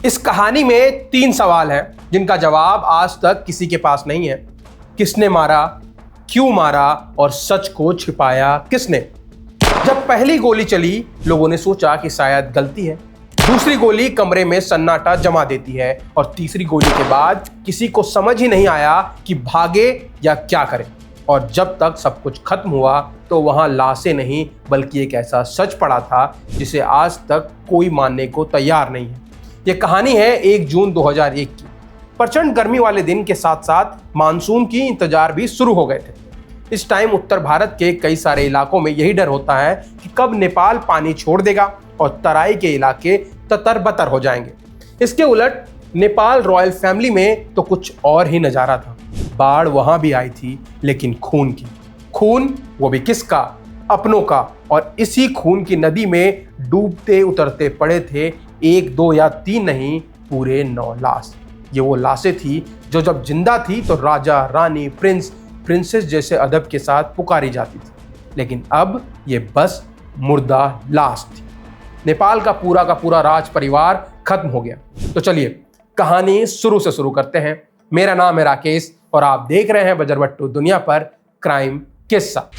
इस कहानी में 3 सवाल हैं जिनका जवाब आज तक किसी के पास नहीं है। किसने मारा, क्यों मारा और सच को छिपाया किसने। जब पहली गोली चली, लोगों ने सोचा कि शायद गलती है। दूसरी गोली कमरे में सन्नाटा जमा देती है और तीसरी गोली के बाद किसी को समझ ही नहीं आया कि भागे या क्या करें। और जब तक सब कुछ खत्म हुआ तो वहां लाशें नहीं बल्कि एक ऐसा सच पड़ा था जिसे आज तक कोई मानने को तैयार नहीं है। यह कहानी है 1 जून 2001 की। प्रचंड गर्मी वाले दिन के साथ साथ मानसून की इंतजार भी शुरू हो गए थे। इस टाइम उत्तर भारत के कई सारे इलाकों में यही डर होता है कि कब नेपाल पानी छोड़ देगा और तराई के इलाके ततर बतर हो जाएंगे। इसके उलट नेपाल रॉयल फैमिली में तो कुछ और ही नजारा था। बाढ़ वहां भी आई थी, लेकिन खून की। खून वो भी किसका? अपनों का। और इसी खून की नदी में डूबते उतरते पड़े थे 1, 2 या 3 नहीं, पूरे 9 लाश। ये वो लाशें थी जो जब जिंदा थी तो राजा, रानी, प्रिंस, प्रिंसेस जैसे अदब के साथ पुकारी जाती थी, लेकिन अब ये बस मुर्दा लाश थी। नेपाल का पूरा राज परिवार खत्म हो गया। तो चलिए कहानी शुरू से शुरू करते हैं। मेरा नाम है राकेश और आप देख रहे हैं बजरबट्टू दुनिया पर क्राइम किस्सा।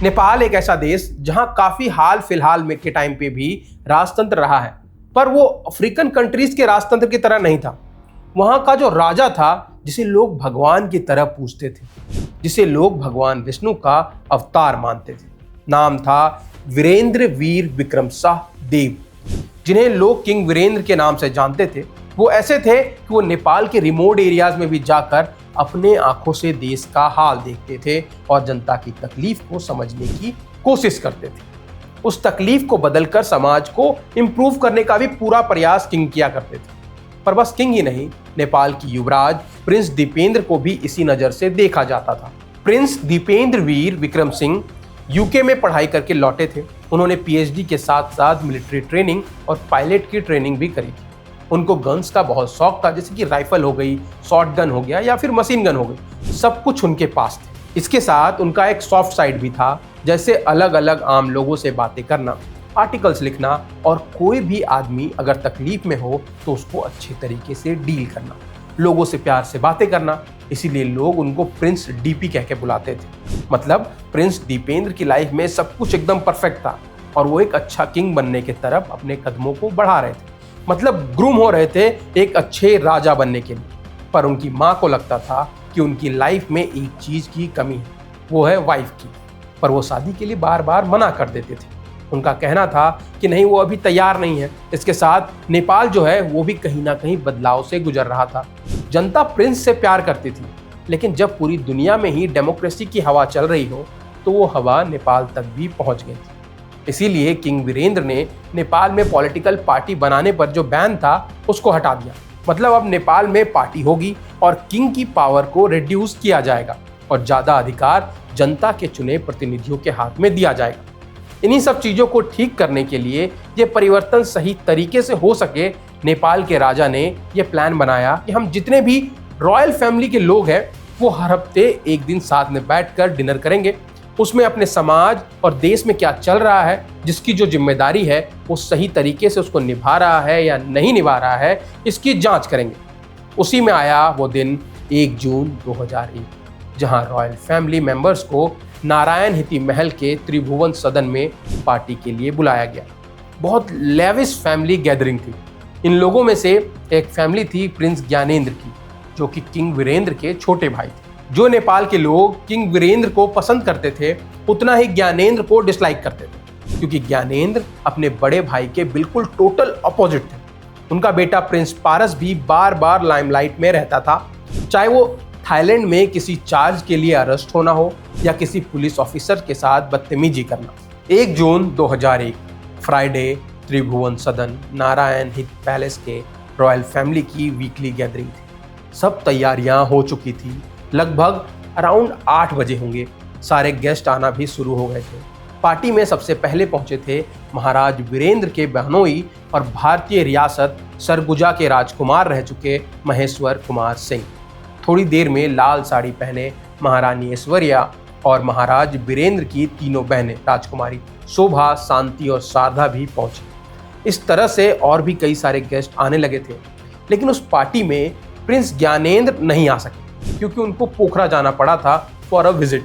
नेपाल एक ऐसा देश जहां काफी हाल फिलहाल में के टाइम पे भी राजतंत्र रहा है, पर वो अफ्रीकन कंट्रीज के राजतंत्र की तरह नहीं था। वहां का जो राजा था, जिसे लोग भगवान की तरह पूजते थे, जिसे लोग भगवान विष्णु का अवतार मानते थे, नाम था वीरेंद्र वीर विक्रम शाह देव, जिन्हें लोग किंग वीरेंद्र के नाम से जानते थे। वो ऐसे थे कि वो नेपाल के रिमोट एरियाज में भी जाकर अपने आंखों से देश का हाल देखते थे और जनता की तकलीफ को समझने की कोशिश करते थे। उस तकलीफ को बदलकर समाज को इम्प्रूव करने का भी पूरा प्रयास किंग किया करते थे। पर बस किंग ही नहीं, नेपाल की युवराज प्रिंस दीपेंद्र को भी इसी नज़र से देखा जाता था। प्रिंस दीपेंद्र वीर विक्रम सिंह यूके में पढ़ाई करके लौटे थे। उन्होंने पीएचडी के साथ साथ मिलिट्री ट्रेनिंग और पायलट की ट्रेनिंग भी करी थी। उनको गन्स का बहुत शौक था, जैसे कि राइफल हो गई, शॉर्ट गन हो गया या फिर मशीन गन हो गई, सब कुछ उनके पास थे। इसके साथ उनका एक सॉफ्ट साइड भी था, जैसे अलग अलग आम लोगों से बातें करना, आर्टिकल्स लिखना और कोई भी आदमी अगर तकलीफ में हो तो उसको अच्छे तरीके से डील करना, लोगों से प्यार से बातें करना। इसीलिए लोग उनको प्रिंस डीपी कह के बुलाते थे। मतलब प्रिंस दीपेंद्र की लाइफ में सब कुछ एकदम परफेक्ट था और वो एक अच्छा किंग बनने की तरफ अपने कदमों को बढ़ा रहे थे। मतलब ग्रूम हो रहे थे एक अच्छे राजा बनने के लिए। पर उनकी माँ को लगता था कि उनकी लाइफ में एक चीज़ की कमी है, वो है वाइफ की। पर वो शादी के लिए बार बार मना कर देते थे। उनका कहना था कि नहीं, वो अभी तैयार नहीं है। इसके साथ नेपाल जो है वो भी कहीं ना कहीं बदलाव से गुजर रहा था। जनता प्रिंस से प्यार करती थी, लेकिन जब पूरी दुनिया में ही डेमोक्रेसी की हवा चल रही हो तो वो हवा नेपाल तक भी पहुंच गई थी। इसीलिए किंग वीरेंद्र ने नेपाल में पॉलिटिकल पार्टी बनाने पर जो बैन था उसको हटा दिया। मतलब अब नेपाल में पार्टी होगी और किंग की पावर को रिड्यूस किया जाएगा और ज़्यादा अधिकार जनता के चुने प्रतिनिधियों के हाथ में दिया जाएगा। इन्हीं सब चीज़ों को ठीक करने के लिए ये परिवर्तन सही तरीके से हो सके, नेपाल के राजा ने ये प्लान बनाया कि हम जितने भी रॉयल फैमिली के लोग हैं वो हर हफ्ते एक दिन साथ में बैठकर डिनर करेंगे। उसमें अपने समाज और देश में क्या चल रहा है, जिसकी जो जिम्मेदारी है वो सही तरीके से उसको निभा रहा है या नहीं निभा रहा है, इसकी जांच करेंगे। उसी में आया वो दिन 1 जून 2001, जहां रॉयल फैमिली मेंबर्स को नारायण हिती महल के त्रिभुवन सदन में पार्टी के लिए बुलाया गया। बहुत लेविश फैमिली गैदरिंग थी। इन लोगों में से एक फैमिली थी प्रिंस ज्ञानेंद्र की, जो कि किंग वीरेंद्र के छोटे भाई थे। जो नेपाल के लोग किंग वीरेंद्र को पसंद करते थे, उतना ही ज्ञानेंद्र को डिसलाइक करते थे, क्योंकि ज्ञानेंद्र अपने बड़े भाई के बिल्कुल टोटल अपोजिट थे। उनका बेटा प्रिंस पारस भी बार बार लाइमलाइट में रहता था, चाहे वो थाईलैंड में किसी चार्ज के लिए अरेस्ट होना हो या किसी पुलिस ऑफिसर के साथ बदतमीजी करना। 1 जून 2001 फ्राइडे, त्रिभुवन सदन नारायण हित पैलेस के रॉयल फैमिली की वीकली गैदरिंग थी। सब तैयारियां हो चुकी थी। लगभग अराउंड 8 बजे होंगे। सारे गेस्ट आना भी शुरू हो गए थे। पार्टी में सबसे पहले पहुंचे थे महाराज वीरेंद्र के बहनोई और भारतीय रियासत सरगुजा के राजकुमार रह चुके महेश्वर कुमार सिंह। थोड़ी देर में लाल साड़ी पहने महारानी ऐश्वर्या और महाराज वीरेंद्र की तीनों बहनें राजकुमारी शोभा, शांति और शारदा भी पहुंची। इस तरह से और भी कई सारे गेस्ट आने लगे थे, लेकिन उस पार्टी में प्रिंस ज्ञानेंद्र नहीं आ सके क्योंकि उनको पोखरा जाना पड़ा था फॉर अ विजिट।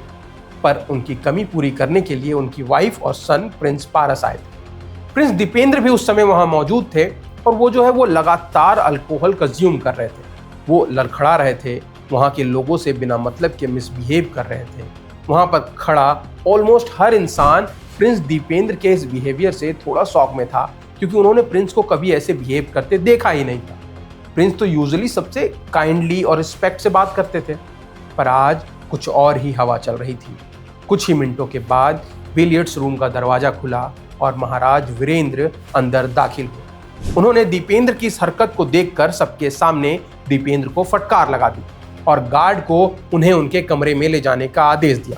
पर उनकी कमी पूरी करने के लिए उनकी वाइफ और सन प्रिंस पारस आए थे। प्रिंस दीपेंद्र भी उस समय वहां मौजूद थे और वो लगातार अल्कोहल कंज्यूम कर रहे थे। वो लड़खड़ा रहे थे, वहां के लोगों से बिना मतलब के मिसबिहेव कर रहे थे। वहां पर खड़ा ऑलमोस्ट हर इंसान प्रिंस दीपेंद्र के इस बिहेवियर से थोड़ा शॉक में था, क्योंकि उन्होंने प्रिंस को कभी ऐसे बिहेव करते देखा ही नहीं था। प्रिंस तो यूजुअली सबसे काइंडली और रिस्पेक्ट से बात करते थे, पर आज कुछ और ही हवा चल रही थी। कुछ ही मिनटों के बाद बिलियर्ड्स रूम का दरवाजा खुला और महाराज वीरेंद्र अंदर दाखिल हुए। उन्होंने दीपेंद्र की इस हरकत को देखकर सबके सामने दीपेंद्र को फटकार लगा दी और गार्ड को उन्हें उनके कमरे में ले जाने का आदेश दिया।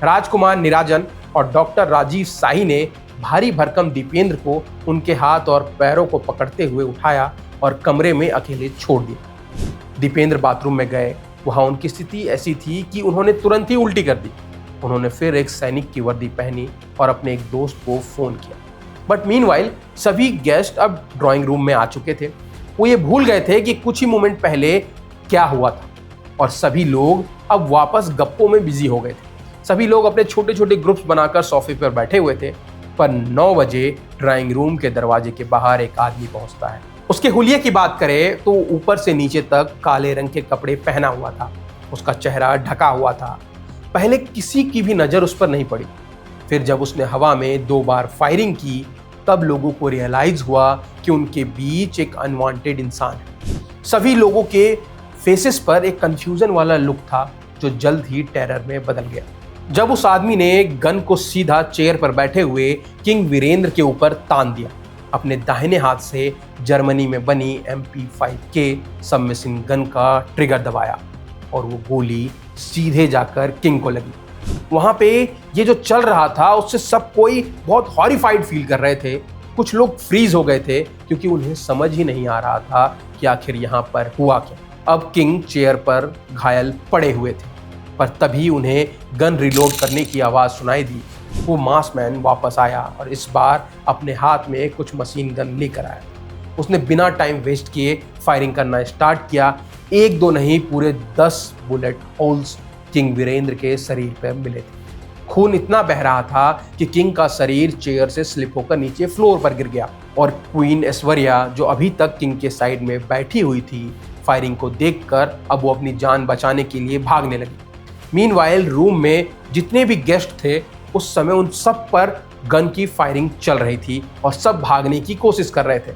राजकुमार नीराजन और डॉक्टर राजीव शाही ने भारी भरकम दीपेंद्र को उनके हाथ और पैरों को पकड़ते हुए उठाया और कमरे में अकेले छोड़ दिया। दीपेंद्र बाथरूम में गए। वहां उनकी स्थिति ऐसी थी कि उन्होंने तुरंत ही उल्टी कर दी। उन्होंने फिर एक सैनिक की वर्दी पहनी और अपने एक दोस्त को फोन किया। बट मीनवाइल सभी गेस्ट अब ड्राइंग रूम में आ चुके थे। वो ये भूल गए थे कि कुछ ही मोमेंट पहले क्या हुआ था और सभी लोग अब वापस गप्पों में बिजी हो गए थे। सभी लोग अपने छोटे छोटे ग्रुप्स बनाकर सोफे पर बैठे हुए थे। पर 9 बजे ड्राइंग रूम के दरवाजे के बाहर एक आदमी पहुंचता है। उसके हुलिये की बात करें तो ऊपर से नीचे तक काले रंग के कपड़े पहना हुआ था। उसका चेहरा ढका हुआ था। पहले किसी की भी नजर उस पर नहीं पड़ी। फिर जब उसने हवा में 2 बार फायरिंग की, तब लोगों को रियलाइज हुआ कि उनके बीच एक अनवांटेड इंसान है। सभी लोगों के फेसेस पर एक कंफ्यूजन वाला लुक था जो जल्द ही टेरर में बदल गया जब उस आदमी ने गन को सीधा चेयर पर बैठे हुए किंग वीरेंद्र के ऊपर तान दिया। अपने दाहिने हाथ से जर्मनी में बनी MP5K सबमशीन गन का ट्रिगर दबाया और वो गोली सीधे जाकर किंग को लगी। वहां पे ये जो चल रहा था उससे सब कोई बहुत हॉरिफाइड फील कर रहे थे। कुछ लोग फ्रीज हो गए थे क्योंकि उन्हें समझ ही नहीं आ रहा था कि आखिर यहाँ पर हुआ क्या। अब किंग चेयर पर घायल पड़े हुए थे, पर तभी उन्हें गन रिलोड करने की आवाज़ सुनाई दी। वो मास्क मैन वापस आया और इस बार अपने हाथ में कुछ मशीन गन लेकर आया। उसने बिना टाइम वेस्ट किए फायरिंग करना स्टार्ट किया। 1-2 नहीं, पूरे 10 बुलेट होल्स किंग वीरेंद्र के शरीर पर मिले थे। खून इतना बह रहा था कि किंग का शरीर चेयर से स्लिप होकर नीचे फ्लोर पर गिर गया और क्वीन ऐश्वर्या, जो अभी तक किंग के साइड में बैठी हुई थी, फायरिंग को देखकर अब वो अपनी जान बचाने के लिए भागने लगी। मीनवाइल रूम में जितने भी गेस्ट थे उस समय उन सब पर गन की फायरिंग चल रही थी और सब भागने की कोशिश कर रहे थे।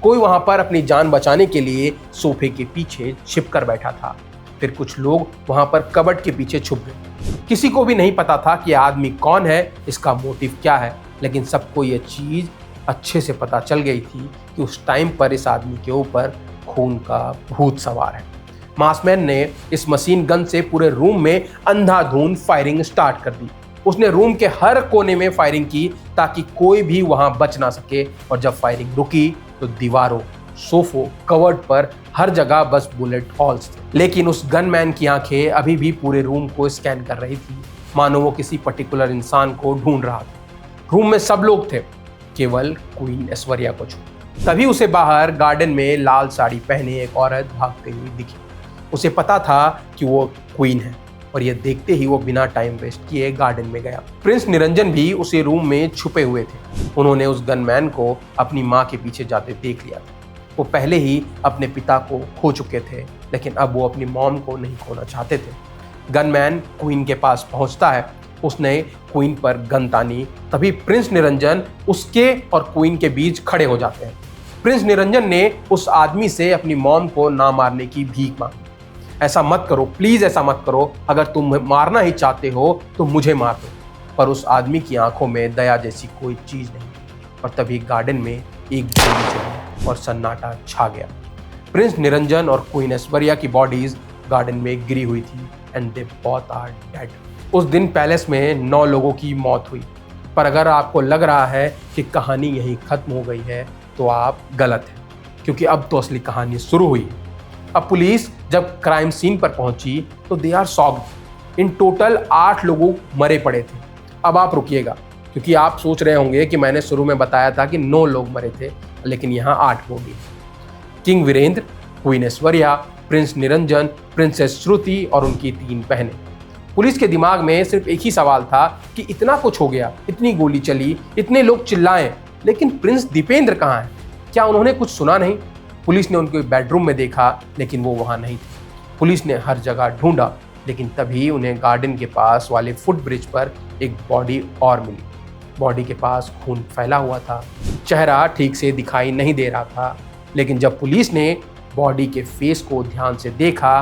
कोई वहां पर अपनी जान बचाने के लिए सोफे के पीछे छिप कर बैठा था। फिर कुछ लोग वहां पर कबर्ड के पीछे छुप गए। किसी को भी नहीं पता था कि आदमी कौन है, इसका मोटिव क्या है, लेकिन सबको ये चीज अच्छे से पता चल गई थी कि उस टाइम पर इस आदमी के ऊपर खून का भूत सवार है। मास्कमैन ने इस मशीन गन से पूरे रूम में अंधाधुंध फायरिंग स्टार्ट कर दी। उसने रूम के हर कोने में फायरिंग की ताकि कोई भी वहां बच ना सके, और जब फायरिंग रुकी तो दीवारों, सोफों, कवर्ड पर हर जगह बस बुलेट हॉल्स थे। लेकिन उस गनमैन की आंखें अभी भी पूरे रूम को स्कैन कर रही थी, मानो वो किसी पर्टिकुलर इंसान को ढूंढ रहा था। रूम में सब लोग थे, केवल क्वीन ऐश्वर्या को छोड़। तभी उसे बाहर गार्डन में लाल साड़ी पहने एक औरत भागते हुई दिखी। उसे पता था कि वो क्वीन है और ये देखते ही वो बिना टाइम वेस्ट किए गार्डन में गया। प्रिंस निरंजन भी उसी रूम में छुपे हुए थे। उन्होंने उस गनमैन को अपनी माँ के पीछे जाते देख लिया था। वो पहले ही अपने पिता को खो चुके थे, लेकिन अब वो अपनी मॉम को नहीं खोना चाहते थे। गनमैन क्वीन के पास पहुंचता है। उसने क्वीन पर गन तानी। तभी प्रिंस निरंजन उसके और क्वीन के बीच खड़े हो जाते हैं। प्रिंस निरंजन ने उस आदमी से अपनी मॉम को ना मारने की भीख मांगी। ऐसा मत करो, प्लीज ऐसा मत करो। अगर तुम मारना ही चाहते हो तो मुझे मार दो। पर उस आदमी की आंखों में दया जैसी कोई चीज नहीं। और तभी गार्डन में एक गोली चली और सन्नाटा छा गया। प्रिंस निरंजन और क्वीन ऐश्वर्या की बॉडीज गार्डन में गिरी हुई थी and they both are dead. उस दिन पैलेस में 9 लोगों की मौत हुई। पर अगर आपको लग रहा है कि कहानी यहीं खत्म हो गई है तो आप गलत हैं, क्योंकि अब तो असली कहानी शुरू हुई है। अब पुलिस जब क्राइम सीन पर पहुंची तो they are shocked. In total 8 लोग मरे पड़े थे। अब आप रुकिएगा, क्योंकि आप सोच रहे होंगे कि मैंने शुरू में बताया था कि 9 लोग मरे थे, लेकिन यहाँ 8 body. King Virendra, queen Aishwarya, prince Niranjan, princess Shruti और उनकी 3 बहनें। पुलिस के दिमाग में सिर्फ एक ही सवाल था कि इतना कुछ हो गया, इतनी गोली चली, इतने लोग चिल्लाएं, लेकिन प्रिंस दीपेंद्र कहाँ हैं? क्या उन्होंने कुछ सुना नहीं? पुलिस ने उनको बेडरूम में देखा, लेकिन वो वहाँ नहीं थे। पुलिस ने हर जगह ढूंढा, लेकिन तभी उन्हें गार्डन के पास वाले फुट ब्रिज पर एक बॉडी और मिली। बॉडी के पास खून फैला हुआ था, चेहरा ठीक से दिखाई नहीं दे रहा था, लेकिन जब पुलिस ने बॉडी के फेस को ध्यान से देखा,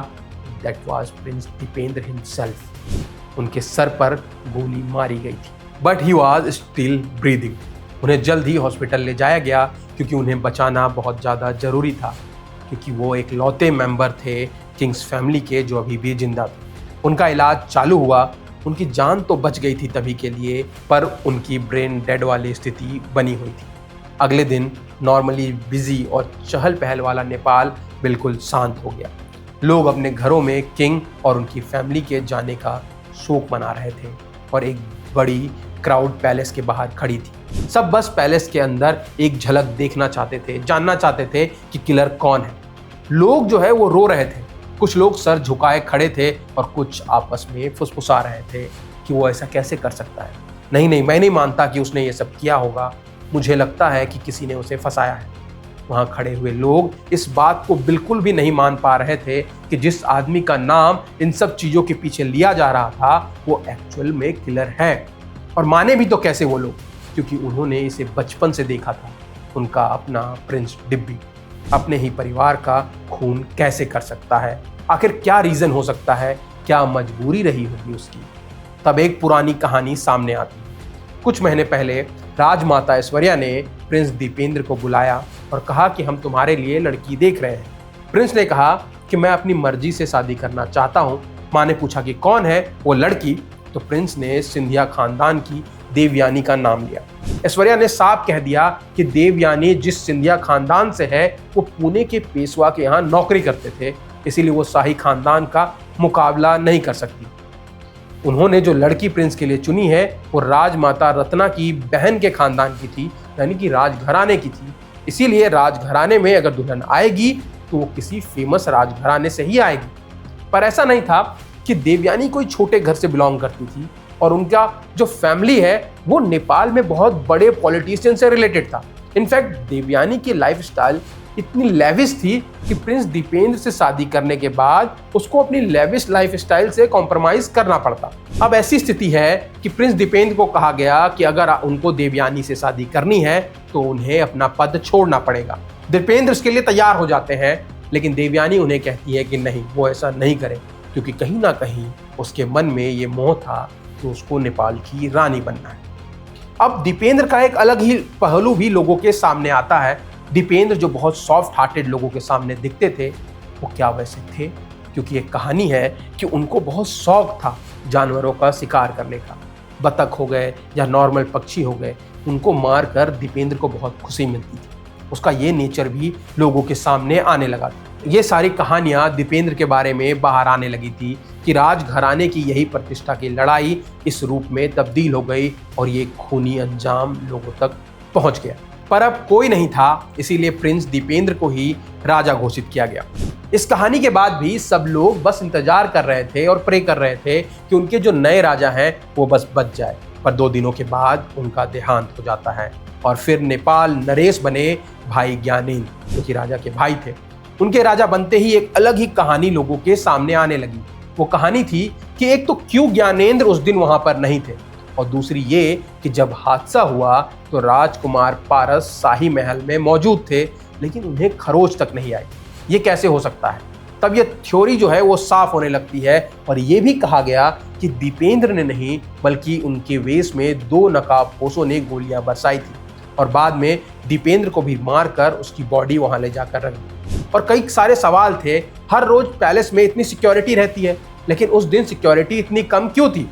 that was prince Dipendra himself. उनके सर पर गोली मारी गई थी, but he was still breathing. उन्हें जल्द ही हॉस्पिटल ले जाया गया, क्योंकि उन्हें बचाना बहुत ज़्यादा ज़रूरी था, क्योंकि वो एक लौते मेंबर थे किंग्स फैमिली के जो अभी भी जिंदा थे। उनका इलाज चालू हुआ, उनकी जान तो बच गई थी तभी के लिए, पर उनकी ब्रेन डेड वाली स्थिति बनी हुई थी। अगले दिन नॉर्मली बिजी और चहल पहल वाला नेपाल बिल्कुल शांत हो गया। लोग अपने घरों में किंग और उनकी फैमिली के जाने का शोक मना रहे थे, और एक बड़ी क्राउड पैलेस के बाहर खड़ी थी। सब बस पैलेस के अंदर एक झलक देखना चाहते थे, जानना चाहते थे कि किलर कौन है। लोग जो है वो रो रहे थे, कुछ लोग सर झुकाए खड़े थे और कुछ आपस में फुसफुसा रहे थे कि वो ऐसा कैसे कर सकता है। नहीं, मैं नहीं मानता कि उसने ये सब किया होगा, मुझे लगता है कि किसी ने उसे फंसाया है। वहाँ खड़े हुए लोग इस बात को बिल्कुल भी नहीं मान पा रहे थे कि जिस आदमी का नाम इन सब चीज़ों के पीछे लिया जा रहा था वो एक्चुअल में किलर है। और माने भी तो कैसे वो लोग, क्योंकि उन्होंने इसे बचपन से देखा था। उनका अपना प्रिंस डिब्बी अपने ही परिवार का खून कैसे कर सकता है? आखिर क्या रीज़न हो सकता है? क्या मजबूरी रही होगी उसकी? तब एक पुरानी कहानी सामने आती। कुछ महीने पहले राजमाता ऐश्वर्या ने प्रिंस दीपेंद्र को बुलाया और कहा कि हम तुम्हारे लिए लड़की देख रहे हैं। प्रिंस ने कहा कि मैं अपनी मर्जी से शादी करना चाहता हूँ। माँ ने पूछा कि कौन है वो लड़की, तो प्रिंस ने सिंधिया खानदान की देवयानी का नाम लिया। ऐश्वर्या ने साफ कह दिया कि देवयानी जिस सिंधिया खानदान से है वो पुणे के पेशवा के यहाँ नौकरी करते थे, इसीलिए वो शाही खानदान का मुकाबला नहीं कर सकती। उन्होंने जो लड़की प्रिंस के लिए चुनी है वो राजमाता रत्ना की बहन के खानदान की थी, यानी कि राजघराने की थी। इसीलिए राजघराने में अगर दुल्हन आएगी तो वो किसी फेमस राजघराने से ही आएगी। पर ऐसा नहीं था कि देवयानी कोई छोटे घर से बिलोंग करती थी, और उनका जो फैमिली है वो नेपाल में बहुत बड़े पॉलिटिशियन से रिलेटेड था। इनफैक्ट देवयानी की लाइफस्टाइल इतनी लेविश थी कि प्रिंस दीपेंद्र से शादी करने के बाद उसको अपनी लेविश लाइफस्टाइल से कॉम्प्रोमाइज करना पड़ता। अब ऐसी स्थिति है कि प्रिंस दीपेंद्र को कहा गया कि अगर उनको देवयानी से शादी करनी है तो उन्हें अपना पद छोड़ना पड़ेगा। दीपेंद्र इसके लिए तैयार हो जाते हैं, लेकिन देवयानी उन्हें कहती है कि नहीं, वो ऐसा नहीं करे, क्योंकि कहीं ना कहीं उसके मन में ये मोह था कि उसको नेपाल की रानी बनना है। अब दीपेंद्र का एक अलग ही पहलू भी लोगों के सामने आता है। दीपेंद्र जो बहुत सॉफ्ट हार्टेड लोगों के सामने दिखते थे, वो क्या वैसे थे? क्योंकि एक कहानी है कि उनको बहुत शौक था जानवरों का शिकार करने का। बतख हो गए या नॉर्मल पक्षी हो गए, उनको मार कर दीपेंद्र को बहुत खुशी मिलती थी। उसका ये नेचर भी लोगों के सामने आने लगा था। ये सारी कहानियाँ दीपेंद्र के बारे में बाहर आने लगी थी कि राजघराने की यही प्रतिष्ठा की लड़ाई इस रूप में तब्दील हो गई और ये खूनी अंजाम लोगों तक पहुंच गया। पर अब कोई नहीं था, इसीलिए प्रिंस दीपेंद्र को ही राजा घोषित किया गया। इस कहानी के बाद भी सब लोग बस इंतजार कर रहे थे और प्रे कर रहे थे कि उनके जो नए राजा हैं वो बस बच जाए। पर 2 दिनों के बाद उनका देहांत हो जाता है और फिर नेपाल नरेश बने भाई ज्ञानेंद्र, जो कि राजा के भाई थे। उनके राजा बनते ही एक अलग ही कहानी लोगों के सामने आने लगी। वो कहानी थी कि एक तो क्यों ज्ञानेंद्र उस दिन वहां पर नहीं थे, और दूसरी ये कि जब हादसा हुआ तो राजकुमार पारस शाही महल में मौजूद थे, लेकिन उन्हें खरोच तक नहीं आई। ये कैसे हो सकता है? तब ये थ्योरी जो है वो साफ होने लगती है, और ये भी कहा गया कि दीपेंद्र ने नहीं बल्कि उनके वेश में 2 नकाबपोशों ने गोलियां बरसाई थी, और बाद में दीपेंद्र को भी मारकर उसकी बॉडी वहां ले जाकर रख दी। और कई सारे सवाल थे। हर रोज पैलेस में इतनी सिक्योरिटी रहती है, लेकिन उस दिन सिक्योरिटी इतनी कम क्यों थी?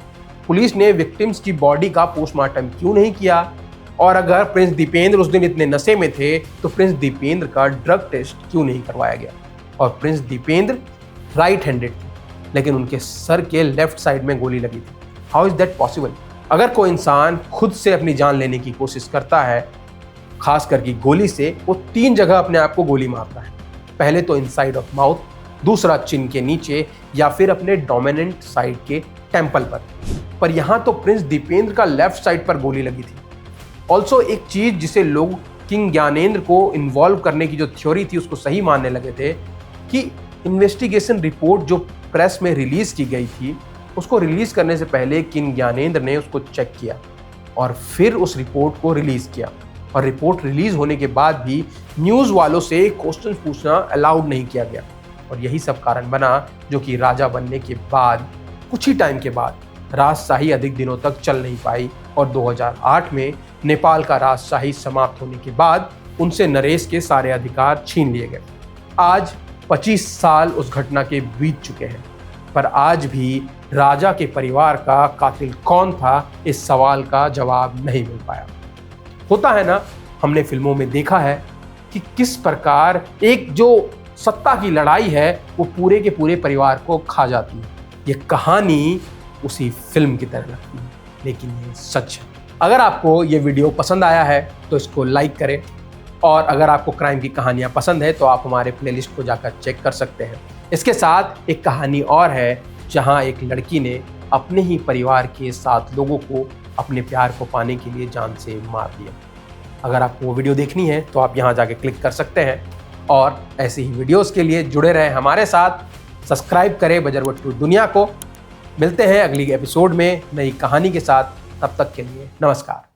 पुलिस ने विक्टिम्स की बॉडी का पोस्टमार्टम क्यों नहीं किया? और अगर प्रिंस दीपेंद्र उस दिन इतने नशे में थे तो प्रिंस दीपेंद्र का ड्रग टेस्ट क्यों नहीं करवाया गया? और प्रिंस दीपेंद्र राइट हैंडेड थे, लेकिन उनके सर के लेफ्ट साइड में गोली लगी थी। How is that possible? अगर कोई इंसान खुद से अपनी जान लेने की कोशिश करता है, खास करके गोली से, वो 3 जगह अपने आप को गोली मारता है। पहले तो इनसाइड ऑफ माउथ, दूसरा चिन के नीचे, या फिर अपने डोमिनेंट साइड के टेम्पल पर यहाँ तो प्रिंस दीपेंद्र का लेफ्ट साइड पर गोली लगी थी। ऑल्सो एक चीज जिसे लोग किंग ज्ञानेंद्र को इन्वॉल्व करने की जो थ्योरी थी उसको सही मानने लगे थे कि इन्वेस्टिगेशन रिपोर्ट जो प्रेस में रिलीज की गई थी, उसको रिलीज करने से पहले किंग ज्ञानेंद्र ने उसको चेक किया और फिर उस रिपोर्ट को रिलीज किया। और रिपोर्ट रिलीज होने के बाद भी न्यूज वालों से क्वेश्चन पूछना अलाउड नहीं किया गया। और यही सब कारण बना जो कि राजा बनने के बाद कुछ ही टाइम के बाद राजशाही अधिक दिनों तक चल नहीं पाई और 2008 में नेपाल का राजशाही समाप्त होने के बाद उनसे नरेश के सारे अधिकार छीन लिए गए। आज 25 साल उस घटना के बीत चुके हैं, पर आज भी राजा के परिवार का कातिल कौन था, इस सवाल का जवाब नहीं मिल पाया। होता है ना, हमने फिल्मों में देखा है कि किस प्रकार एक जो सत्ता की लड़ाई है वो पूरे के पूरे परिवार को खा जाती है। ये कहानी उसी फिल्म की तरह लगती है, लेकिन ये सच है। अगर आपको ये वीडियो पसंद आया है तो इसको लाइक करें, और अगर आपको क्राइम की कहानियाँ पसंद है तो आप हमारे प्लेलिस्ट को जाकर चेक कर सकते हैं। इसके साथ एक कहानी और है जहाँ एक लड़की ने अपने ही परिवार के 7 लोगों को अपने प्यार को पाने के लिए जान से मार दिया। अगर आपको वो वीडियो देखनी है तो आप यहाँ जाके क्लिक कर सकते हैं, और ऐसे ही वीडियोस के लिए जुड़े रहें हमारे साथ। सब्सक्राइब करें बजरवट्टू दुनिया को। मिलते हैं अगली एपिसोड में नई कहानी के साथ। तब तक के लिए नमस्कार।